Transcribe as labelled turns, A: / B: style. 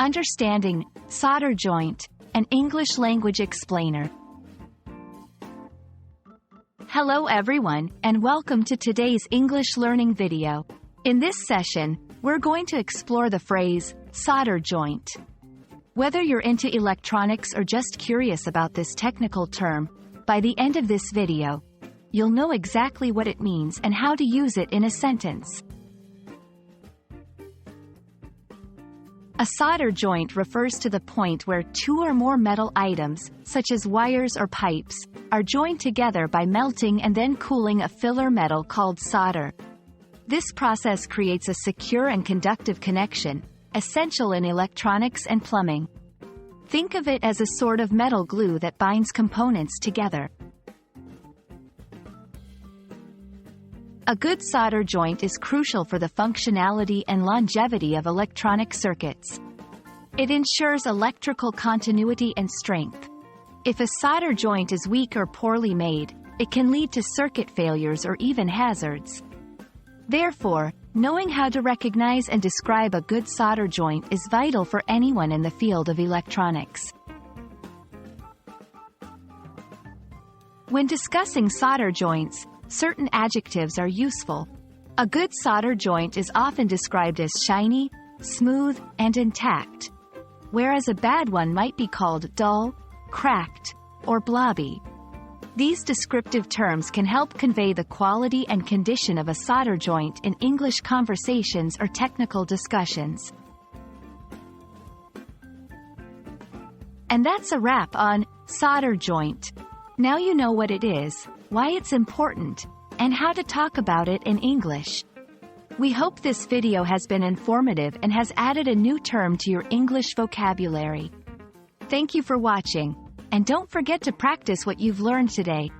A: Understanding solder joint, an English language explainer. Hello everyone, and welcome to today's English learning video. In this session, we're going to explore the phrase, solder joint. Whether you're into electronics or just curious about this technical term, by the end of this video, you'll know exactly what it means and how to use it in a sentence. A solder joint refers to the point where two or more metal items, such as wires or pipes, are joined together by melting and then cooling a filler metal called solder. This process creates a secure and conductive connection, essential in electronics and plumbing. Think of it as a sort of metal glue that binds components together. A good solder joint is crucial for the functionality and longevity of electronic circuits. It ensures electrical continuity and strength. If a solder joint is weak or poorly made, it can lead to circuit failures or even hazards. Therefore, knowing how to recognize and describe a good solder joint is vital for anyone in the field of electronics. When discussing solder joints, certain adjectives are useful. A good solder joint is often described as shiny, smooth, and intact, whereas a bad one might be called dull, cracked, or blobby. These descriptive terms can help convey the quality and condition of a solder joint in English conversations or technical discussions. And that's a wrap on solder joint. Now you know what it is, why it's important, and how to talk about it in English. We hope this video has been informative and has added a new term to your English vocabulary. Thank you for watching, and don't forget to practice what you've learned today.